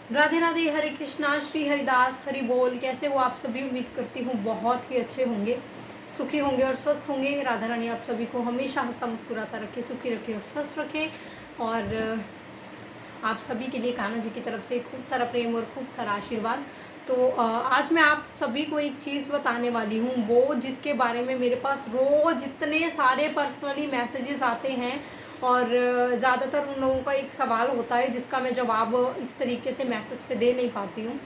राधे राधे, हरे कृष्णा, श्री हरिदास, हरि बोल। कैसे हो आप सभी? उम्मीद करती हूँ बहुत ही अच्छे होंगे, सुखी होंगे और स्वस्थ होंगे। राधा रानी आप सभी को हमेशा हंसता मुस्कुराता रखे, सुखी रखे और स्वस्थ रखे। और आप सभी के लिए कान्हा जी की तरफ से खूब सारा प्रेम और खूब सारा आशीर्वाद। तो आज मैं आप सभी को एक चीज़ बताने वाली हूँ, वो जिसके बारे में मेरे पास रोज़ इतने सारे पर्सनली मैसेजेस आते हैं और ज़्यादातर उन लोगों का एक सवाल होता है जिसका मैं जवाब इस तरीके से मैसेज पे दे नहीं पाती हूँ।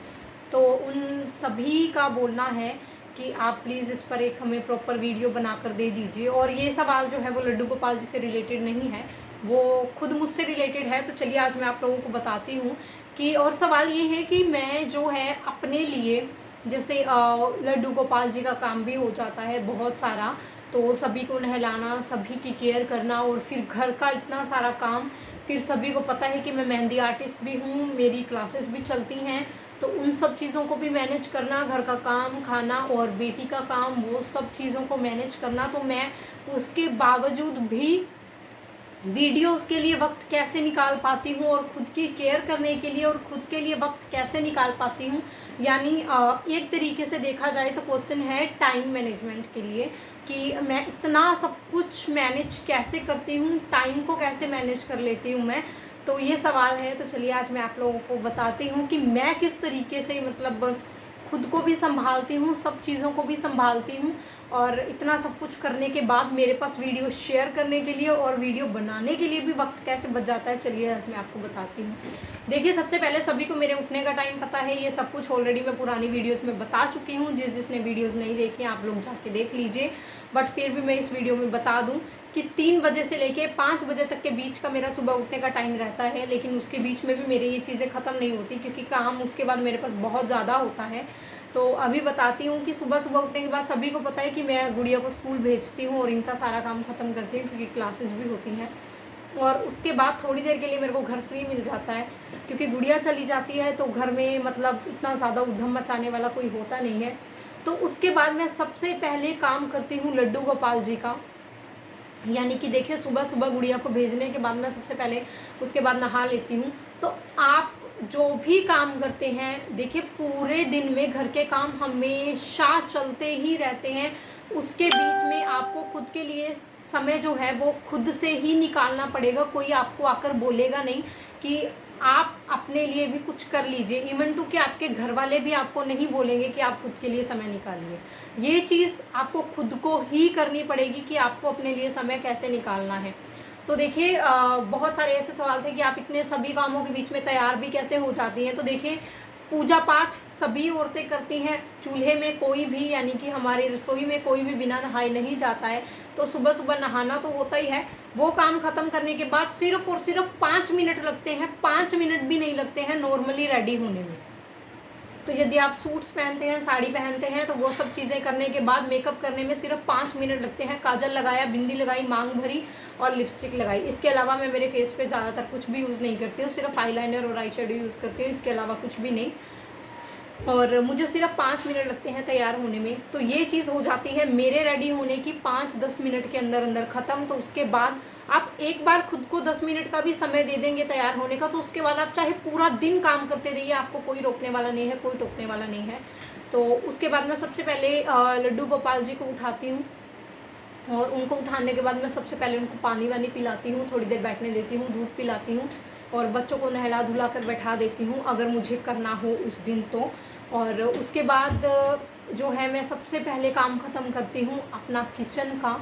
तो उन सभी का बोलना है कि आप प्लीज़ इस पर एक हमें प्रॉपर वीडियो बनाकर दे दीजिए। और ये सवाल जो है वो लड्डू गोपाल जी से रिलेटेड नहीं है, वो खुद मुझसे रिलेटेड है। तो चलिए आज मैं आप लोगों को बताती हूँ कि, और सवाल ये है कि मैं जो है अपने लिए, जैसे लड्डू गोपाल जी का काम भी हो जाता है बहुत सारा, तो सभी को नहलाना, सभी की केयर करना और फिर घर का इतना सारा काम, फिर सभी को पता है कि मैं मेहंदी आर्टिस्ट भी हूँ, मेरी क्लासेस भी चलती हैं, तो उन सब चीज़ों को भी मैनेज करना, घर का काम, खाना और बेटी का काम, वो सब चीज़ों को मैनेज करना। तो मैं उसके बावजूद भी वीडियोस के लिए वक्त कैसे निकाल पाती हूँ और खुद की केयर करने के लिए और खुद के लिए वक्त कैसे निकाल पाती हूँ, यानी एक तरीके से देखा जाए तो क्वेश्चन है टाइम मैनेजमेंट के लिए, कि मैं इतना सब कुछ मैनेज कैसे करती हूँ, टाइम को कैसे मैनेज कर लेती हूँ मैं। तो ये सवाल है। तो चलिए आज मैं आप लोगों को बताती हूँ कि मैं किस तरीके से मतलब खुद को भी संभालती हूँ, सब चीज़ों को भी संभालती हूँ, और इतना सब कुछ करने के बाद मेरे पास वीडियो शेयर करने के लिए और वीडियो बनाने के लिए भी वक्त कैसे बच जाता है। चलिए आज मैं आपको बताती हूँ। देखिए, सबसे पहले सभी को मेरे उठने का टाइम पता है, ये सब कुछ ऑलरेडी मैं पुरानी वीडियोस में बता चुकी हूँ। जिसने वीडियोस नहीं देखी आप लोग जाके देख लीजिए, बट फिर भी मैं इस वीडियो में बता दूँ कि 3 बजे से लेके 5 बजे तक के बीच का मेरा सुबह उठने का टाइम रहता है। लेकिन उसके बीच में भी मेरी ये चीज़ें ख़त्म नहीं होती, क्योंकि काम उसके बाद मेरे पास बहुत ज़्यादा होता है। तो अभी बताती हूँ कि सुबह सुबह उठने के बाद सभी को पता है कि मैं गुड़िया को स्कूल भेजती हूँ और इनका सारा काम ख़त्म करती हूँ, क्योंकि क्लासेस भी होती हैं। और उसके बाद थोड़ी देर के लिए मेरे को घर फ्री मिल जाता है, क्योंकि गुड़िया चली जाती है तो घर में मतलब इतना ज़्यादा उधम मचाने वाला कोई होता नहीं है। तो उसके बाद मैं सबसे पहले काम करती हूँ लड्डू गोपाल जी का, यानी कि देखिए सुबह सुबह गुड़िया को भेजने के बाद मैं सबसे पहले उसके बाद नहा लेती हूँ। तो आप जो भी काम करते हैं, देखिए पूरे दिन में घर के काम हमेशा चलते ही रहते हैं, उसके बीच में आपको खुद के लिए समय जो है वो खुद से ही निकालना पड़ेगा। कोई आपको आकर बोलेगा नहीं कि आप अपने लिए भी कुछ कर लीजिए, इवन टू कि आपके घर वाले भी आपको नहीं बोलेंगे कि आप खुद के लिए समय निकालिए। ये चीज़ आपको खुद को ही करनी पड़ेगी कि आपको अपने लिए समय कैसे निकालना है। तो देखिए बहुत सारे ऐसे सवाल थे कि आप इतने सभी कामों के बीच में तैयार भी कैसे हो जाती हैं। तो देखिए, पूजा पाठ सभी औरतें करती हैं, चूल्हे में कोई भी, यानी कि हमारी रसोई में कोई भी बिना नहाए नहीं जाता है। तो सुबह सुबह नहाना तो होता ही है। वो काम ख़त्म करने के बाद सिर्फ और सिर्फ 5 मिनट लगते हैं, 5 मिनट भी नहीं लगते हैं नॉर्मली रेडी होने में। तो यदि आप सूट्स पहनते हैं, साड़ी पहनते हैं, तो वो सब चीज़ें करने के बाद मेकअप करने में सिर्फ 5 मिनट लगते हैं। काजल लगाया, बिंदी लगाई, मांग भरी और लिपस्टिक लगाई। इसके अलावा मैं मेरे फेस पे ज़्यादातर कुछ भी यूज़ नहीं करती हूँ, सिर्फ आईलाइनर और आई शेडो यूज़ करती हूँ, इसके अलावा कुछ भी नहीं। और मुझे सिर्फ 5 मिनट लगते हैं तैयार होने में। तो ये चीज़ हो जाती है मेरे रेडी होने की 5-10 मिनट के अंदर अंदर ख़त्म। तो उसके बाद आप एक बार खुद को 10 मिनट का भी समय दे देंगे तैयार होने का, तो उसके बाद आप चाहे पूरा दिन काम करते रहिए, आपको कोई रोकने वाला नहीं है, कोई टोकने वाला नहीं है। तो उसके बाद मैं सबसे पहले लड्डू गोपाल जी को उठाती हूँ, और उनको उठाने के बाद मैं सबसे पहले उनको पानी वानी पिलाती हूँ, थोड़ी देर बैठने देती हूँ, दूध पिलाती हूँ, और बच्चों को नहला धुला कर बैठा देती हूँ अगर मुझे करना हो उस दिन तो। और उसके बाद जो है मैं सबसे पहले काम ख़त्म करती हूँ अपना किचन का,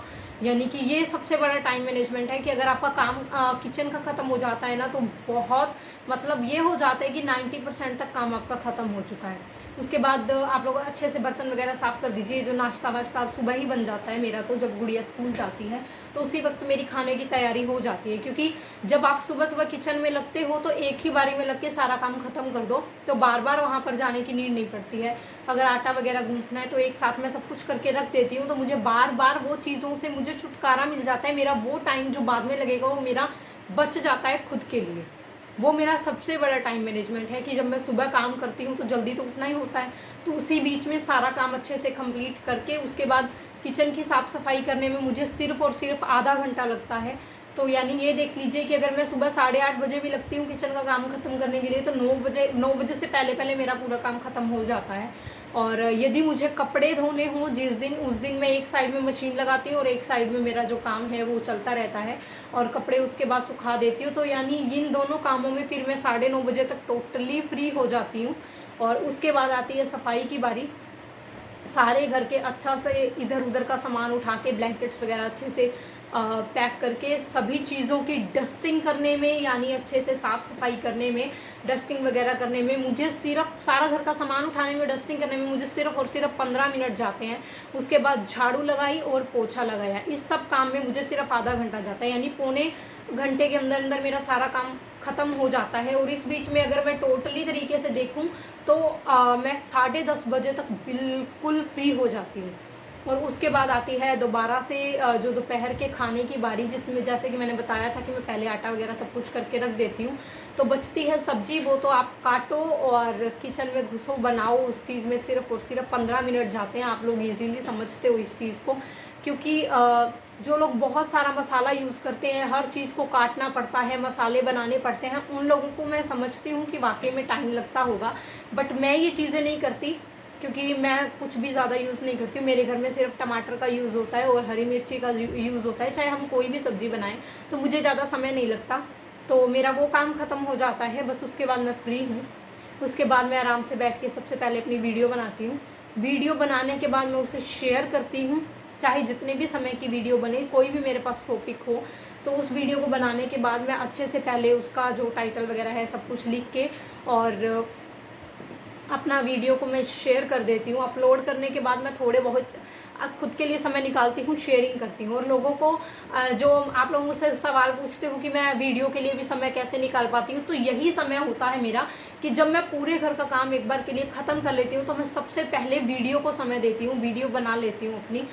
यानी कि ये सबसे बड़ा टाइम मैनेजमेंट है कि अगर आपका काम किचन का ख़त्म हो जाता है ना, तो बहुत मतलब ये हो जाता है कि 90% तक काम आपका ख़त्म हो चुका है। उसके बाद आप लोग अच्छे से बर्तन वगैरह साफ़ कर दीजिए। जो नाश्ता वाश्ता सुबह ही बन जाता है मेरा, तो जब गुड़िया स्कूल जाती है तो उसी वक्त मेरी खाने की तैयारी हो जाती है, क्योंकि जब आप सुबह सुबह किचन में लगते हो तो एक ही बारी में लग के सारा काम ख़त्म कर दो, तो बार बार वहाँ पर जाने की नीड नहीं पड़ती है। अगर आटा वगैरह गूँथना है तो एक साथ में सब कुछ करके रख देती हूँ, तो मुझे बार बार वो चीज़ों से मुझे छुटकारा मिल जाता है। मेरा वो टाइम जो बाद में लगेगा वो मेरा बच जाता है खुद के लिए। वो मेरा सबसे बड़ा टाइम मैनेजमेंट है कि जब मैं सुबह काम करती हूँ तो जल्दी तो उठना ही होता है, तो उसी बीच में सारा काम अच्छे से कंप्लीट करके उसके बाद किचन की साफ़ सफाई करने में मुझे सिर्फ़ और सिर्फ आधा घंटा लगता है। तो यानी ये देख लीजिए कि अगर मैं सुबह 8:30 बजे भी लगती हूँ किचन का काम ख़त्म करने के लिए, तो 9 बजे से पहले पहले मेरा पूरा काम ख़त्म हो जाता है। और यदि मुझे कपड़े धोने हों जिस दिन, उस दिन मैं एक साइड में मशीन लगाती हूँ और एक साइड में मेरा जो काम है वो चलता रहता है, और कपड़े उसके बाद सुखा देती हूँ। तो यानी इन दोनों कामों में फिर मैं 9:30 बजे तक टोटली फ्री हो जाती हूँ। और उसके बाद आती है सफाई की बारी। सारे घर के अच्छा से इधर उधर का सामान उठा के, ब्लैंकेट्स वगैरह अच्छे से पैक करके, सभी चीज़ों की डस्टिंग करने में, यानी अच्छे से साफ़ सफाई करने में, डस्टिंग वगैरह करने में मुझे सिर्फ, सारा घर का सामान उठाने में, डस्टिंग करने में मुझे सिर्फ और सिर्फ 15 मिनट जाते हैं। उसके बाद झाड़ू लगाई और पोछा लगाया, इस सब काम में मुझे सिर्फ आधा घंटा जाता है, यानी पौने घंटे के अंदर अंदर मेरा सारा काम ख़त्म हो जाता है। और इस बीच में अगर मैं टोटली तरीके से देखूं तो मैं 10:30 बजे तक बिल्कुल फ्री हो जाती हूँ। और उसके बाद आती है दोबारा से जो दोपहर के खाने की बारी, जिसमें जैसे कि मैंने बताया था कि मैं पहले आटा वगैरह सब कुछ करके रख देती हूँ। तो बचती है सब्जी, वो तो आप काटो और किचन में घुसो, बनाओ। उस चीज़ में सिर्फ और सिर्फ 15 मिनट जाते हैं। आप लोग ईजीली समझते हो इस चीज़ को, क्योंकि जो लोग बहुत सारा मसाला यूज़ करते हैं, हर चीज़ को काटना पड़ता है, मसाले बनाने पड़ते हैं, उन लोगों को मैं समझती हूँ कि वाकई में टाइम लगता होगा। बट मैं ये चीज़ें नहीं करती, क्योंकि मैं कुछ भी ज़्यादा यूज़ नहीं करती हूँ। मेरे घर में सिर्फ टमाटर का यूज़ होता है और हरी मिर्ची का यूज़ होता है, चाहे हम कोई भी सब्ज़ी बनाएं, तो मुझे ज़्यादा समय नहीं लगता। तो मेरा वो काम ख़त्म हो जाता है, बस उसके बाद मैं फ्री हूँ। उसके बाद मैं आराम से बैठ के सबसे पहले अपनी वीडियो बनाती हूँ। वीडियो बनाने के बाद मैं उसे शेयर करती हूँ, चाहे जितने भी समय की वीडियो बने, कोई भी मेरे पास टॉपिक हो, तो उस वीडियो को बनाने के बाद मैं अच्छे से पहले उसका जो टाइटल वगैरह है सब कुछ लिख के और अपना वीडियो को मैं शेयर कर देती हूँ। अपलोड करने के बाद मैं थोड़े बहुत खुद के लिए समय निकालती हूँ, शेयरिंग करती हूँ। और लोगों को जो आप लोग मुझसे सवाल पूछते हो कि मैं वीडियो के लिए भी समय कैसे निकाल पाती हूँ, तो यही समय होता है मेरा कि जब मैं पूरे घर का काम एक बार के लिए ख़त्म कर लेती हूँ, तो मैं सबसे पहले वीडियो को समय देती हूँ, वीडियो बना लेती हूँ अपनी।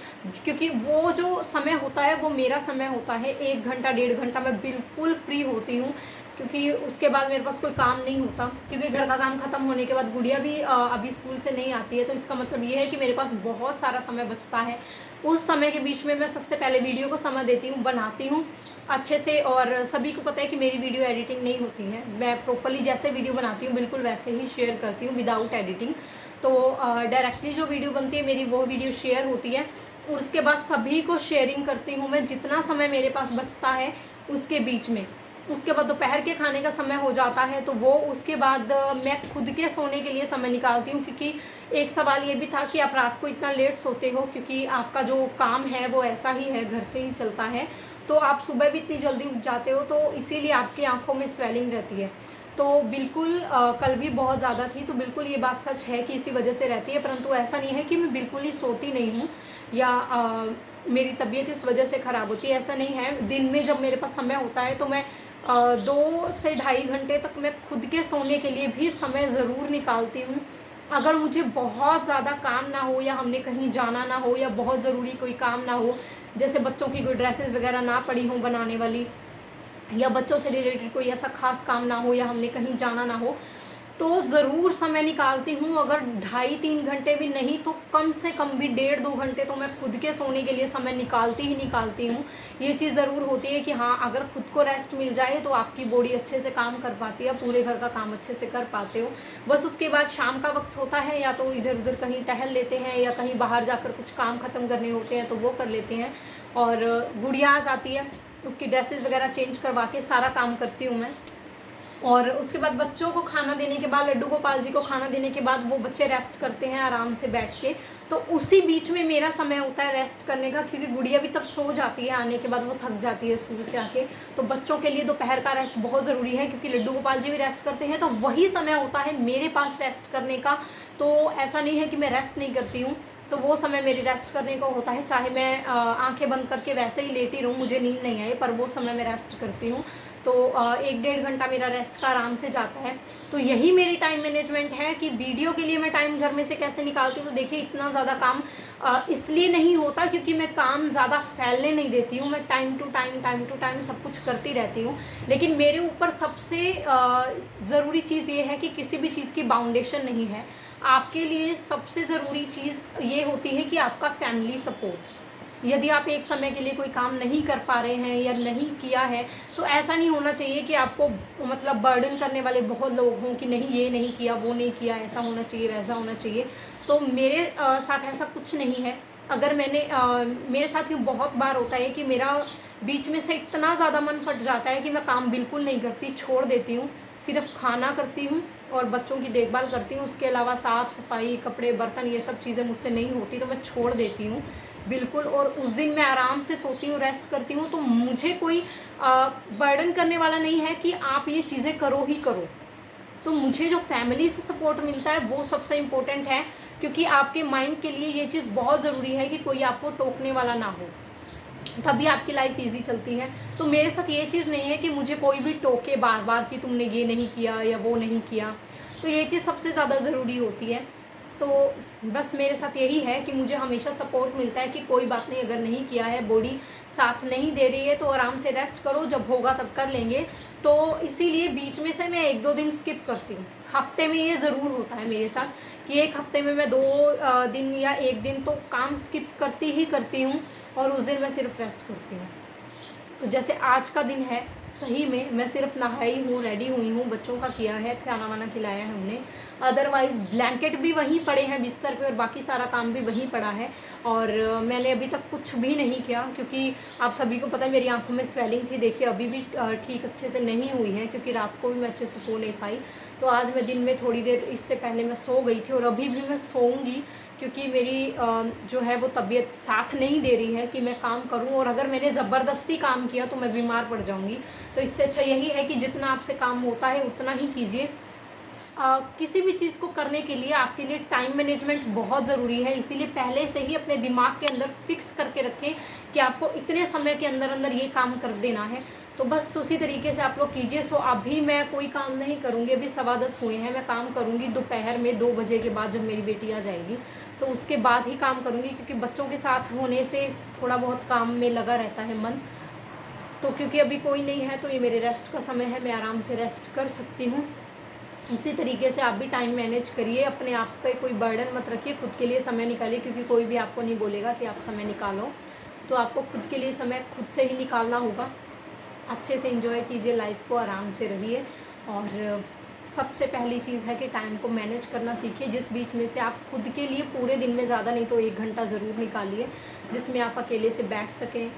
क्योंकि वो जो समय होता है वो मेरा समय होता है, 1 घंटा 1.5 घंटा मैं बिल्कुल फ्री होती हूँ। क्योंकि उसके बाद मेरे पास कोई काम नहीं होता, क्योंकि घर का काम ख़त्म होने के बाद गुड़िया भी अभी स्कूल से नहीं आती है, तो इसका मतलब ये है कि मेरे पास बहुत सारा समय बचता है। उस समय के बीच में मैं सबसे पहले वीडियो को समय देती हूँ, बनाती हूँ अच्छे से। और सभी को पता है कि मेरी वीडियो एडिटिंग नहीं होती है, मैं प्रॉपरली जैसे वीडियो बनाती हूँ बिल्कुल वैसे ही शेयर करती हूँ विदाउट एडिटिंग। तो डायरेक्टली जो वीडियो बनती है मेरी, वो वीडियो शेयर होती है। और उसके बाद सभी को शेयरिंग करती हूँ मैं, जितना समय मेरे पास बचता है उसके बीच में। उसके बाद दोपहर के खाने का समय हो जाता है, तो वो उसके बाद मैं खुद के सोने के लिए समय निकालती हूँ। क्योंकि एक सवाल ये भी था कि आप रात को इतना लेट सोते हो, क्योंकि आपका जो काम है वो ऐसा ही है, घर से ही चलता है, तो आप सुबह भी इतनी जल्दी उठ जाते हो, तो इसीलिए आपकी आंखों में स्वेलिंग रहती है। तो बिल्कुल कल भी बहुत ज़्यादा थी, तो बिल्कुल ये बात सच है कि इसी वजह से रहती है। परंतु ऐसा नहीं है कि मैं बिल्कुल ही सोती नहीं हूँ या मेरी तबीयत इस वजह से ख़राब होती है, ऐसा नहीं है। दिन में जब मेरे पास समय होता है तो मैं 2 से ढाई घंटे तक मैं खुद के सोने के लिए भी समय ज़रूर निकालती हूँ। अगर मुझे बहुत ज़्यादा काम ना हो, या हमने कहीं जाना ना हो, या बहुत ज़रूरी कोई काम ना हो, जैसे बच्चों की कोई ड्रेसेस वगैरह ना पड़ी हों बनाने वाली, या बच्चों से रिलेटेड कोई ऐसा खास काम ना हो, या हमने कहीं जाना ना हो, तो ज़रूर समय निकालती हूँ। अगर 2.5-3 घंटे भी नहीं तो कम से कम भी 1.5-2 घंटे तो मैं खुद के सोने के लिए समय निकालती ही निकालती हूँ। ये चीज़ ज़रूर होती है कि हाँ, अगर खुद को रेस्ट मिल जाए तो आपकी बॉडी अच्छे से काम कर पाती है, पूरे घर का काम अच्छे से कर पाते हो। बस उसके बाद शाम का वक्त होता है, या तो इधर उधर कहीं टहल लेते हैं, या कहीं बाहर जाकर कुछ काम ख़त्म करने होते हैं तो वो कर लेते हैं। और गुड़िया आ जाती है, उसकी ड्रेसेस वगैरह चेंज करवा के सारा काम करती हूँ मैं। और उसके बाद बच्चों को खाना देने के बाद, लड्डू गोपाल जी को खाना देने के बाद वो बच्चे रेस्ट करते हैं आराम से बैठ के। तो उसी बीच में मेरा समय होता है रेस्ट करने का, क्योंकि गुड़िया भी तब सो जाती है, आने के बाद वो थक जाती है स्कूल से आके। तो बच्चों के लिए दोपहर का रेस्ट बहुत ज़रूरी है, क्योंकि लड्डू गोपाल जी भी रेस्ट करते हैं, तो वही समय होता है मेरे पास रेस्ट करने का। तो ऐसा नहीं है कि मैं रेस्ट नहीं करती हूँ, तो वो समय मेरी रेस्ट करने का होता है। चाहे मैं आंखें बंद करके वैसे ही लेटी रहूँ, मुझे नींद नहीं आए, पर वो समय मैं रेस्ट करती हूँ। तो 1-1.5 घंटा मेरा रेस्ट का आराम से जाता है। तो यही मेरी टाइम मैनेजमेंट है कि वीडियो के लिए मैं टाइम घर में से कैसे निकालती हूँ। तो देखिए, इतना ज़्यादा काम इसलिए नहीं होता क्योंकि मैं काम ज़्यादा फैलने नहीं देती हूँ। मैं टाइम टू टाइम सब कुछ करती रहती हूँ। लेकिन मेरे ऊपर सबसे ज़रूरी चीज़ ये है कि किसी भी चीज़ की बाउंडेशन नहीं है। आपके लिए सबसे ज़रूरी चीज़ ये होती है कि आपका फैमिली सपोर्ट। यदि आप एक समय के लिए कोई काम नहीं कर पा रहे हैं या नहीं किया है, तो ऐसा नहीं होना चाहिए कि आपको मतलब बर्डन करने वाले बहुत लोग हों कि नहीं ये नहीं किया, वो नहीं किया, ऐसा होना चाहिए, वैसा होना चाहिए। तो मेरे साथ ऐसा कुछ नहीं है। अगर मेरे साथ ये बहुत बार होता है कि मेरा बीच में से इतना ज़्यादा मन फट जाता है कि मैं काम बिल्कुल नहीं करती, छोड़ देती हूँ। सिर्फ खाना करती हूँ और बच्चों की देखभाल करती हूँ। उसके अलावा साफ़ सफाई, कपड़े, बर्तन, ये सब चीज़ें मुझसे नहीं होती, तो मैं छोड़ देती हूँ बिल्कुल। और उस दिन मैं आराम से सोती हूँ, रेस्ट करती हूँ। तो मुझे कोई बर्डन करने वाला नहीं है कि आप ये चीज़ें करो ही करो। तो मुझे जो फैमिली से सपोर्ट मिलता है वो सबसे इम्पोर्टेंट है, क्योंकि आपके माइंड के लिए ये चीज़ बहुत ज़रूरी है कि कोई आपको टोकने वाला ना हो, तभी आपकी लाइफ इजी चलती है। तो मेरे साथ ये चीज़ नहीं है कि मुझे कोई भी टोके बार बार कि तुमने ये नहीं किया या वो नहीं किया। तो ये चीज़ सबसे ज़्यादा ज़रूरी होती है। तो बस मेरे साथ यही है कि मुझे हमेशा सपोर्ट मिलता है कि कोई बात नहीं, अगर नहीं किया है, बॉडी साथ नहीं दे रही है तो आराम से रेस्ट करो, जब होगा तब कर लेंगे। तो इसीलिए बीच में से मैं 1-2 दिन स्किप करती हूँ। हफ्ते में ये ज़रूर होता है मेरे साथ कि एक हफ्ते में मैं 2 दिन या 1 दिन तो काम स्किप करती ही करती हूँ, और उस दिन मैं सिर्फ रेस्ट करती हूँ। तो जैसे आज का दिन है, सही में मैं सिर्फ नहाई हूँ, रेडी हुई हूँ, बच्चों का किया है, खाना वाना खिलाया है उन्हें। अदरवाइज़ ब्लैंकेट भी वहीं पड़े हैं बिस्तर पे और बाकी सारा काम भी वहीं पड़ा है। और मैंने अभी तक कुछ भी नहीं किया, क्योंकि आप सभी को पता है मेरी आंखों में स्वेलिंग थी। देखिए अभी भी ठीक अच्छे से नहीं हुई है, क्योंकि रात को भी मैं अच्छे से सो नहीं पाई। तो आज मैं दिन में थोड़ी देर इससे पहले मैं सो गई थी, और अभी भी मैं सोऊंगी, क्योंकि मेरी जो है वो तबीयत साथ नहीं दे रही है कि मैं काम करूं। और अगर मैंने ज़बरदस्ती काम किया तो मैं बीमार पड़ जाऊंगी। तो इससे अच्छा यही है कि जितना आपसे काम होता है उतना ही कीजिए। किसी भी चीज़ को करने के लिए आपके लिए टाइम मैनेजमेंट बहुत ज़रूरी है। इसीलिए पहले से ही अपने दिमाग के अंदर फिक्स करके रखें कि आपको इतने समय के अंदर अंदर ये काम कर देना है। तो बस उसी तरीके से आप लोग कीजिए। सो अभी मैं कोई काम नहीं करूँगी, अभी 10:15 हुए हैं। मैं काम करूँगी दोपहर में 2 बजे के बाद, जब मेरी बेटी आ जाएगी तो उसके बाद ही काम करूँगी, क्योंकि बच्चों के साथ होने से थोड़ा बहुत काम में लगा रहता है मन। तो क्योंकि अभी कोई नहीं है तो ये मेरे रेस्ट का समय है, मैं आराम से रेस्ट कर सकती हूँ। इसी तरीके से आप भी टाइम मैनेज करिए, अपने आप पे कोई बर्डन मत रखिए, खुद के लिए समय निकालिए, क्योंकि कोई भी आपको नहीं बोलेगा कि आप समय निकालो। तो आपको खुद के लिए समय खुद से ही निकालना होगा। अच्छे से एंजॉय कीजिए लाइफ को, आराम से रहिए। और सबसे पहली चीज़ है कि टाइम को मैनेज करना सीखिए, जिस बीच में से आप खुद के लिए पूरे दिन में ज़्यादा नहीं तो 1 घंटा ज़रूर निकालिए, जिसमें आप अकेले से बैठ सकें,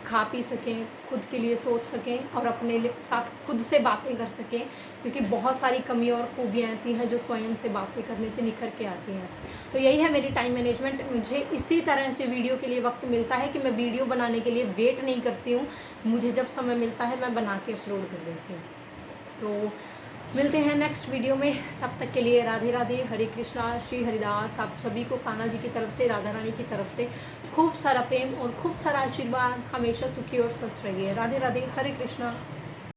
खा पी सकें, खुद के लिए सोच सकें और अपने साथ खुद से बातें कर सकें। क्योंकि बहुत सारी कमी और खूबियाँ ऐसी हैं जो स्वयं से बातें करने से निखर के आती हैं। तो यही है मेरी टाइम मैनेजमेंट। मुझे इसी तरह से वीडियो के लिए वक्त मिलता है कि मैं वीडियो बनाने के लिए वेट नहीं करती हूँ, मुझे जब समय मिलता है मैं बना के अपलोड कर देती हूँ। तो मिलते हैं नेक्स्ट वीडियो में, तब तक के लिए राधे राधे, हरे कृष्णा, श्री हरिदास। आप सभी को कान्हा जी की तरफ से, राधा रानी की तरफ से खूब सारा प्रेम और खूब सारा आशीर्वाद। हमेशा सुखी और स्वस्थ रहिए। राधे राधे, हरे कृष्णा।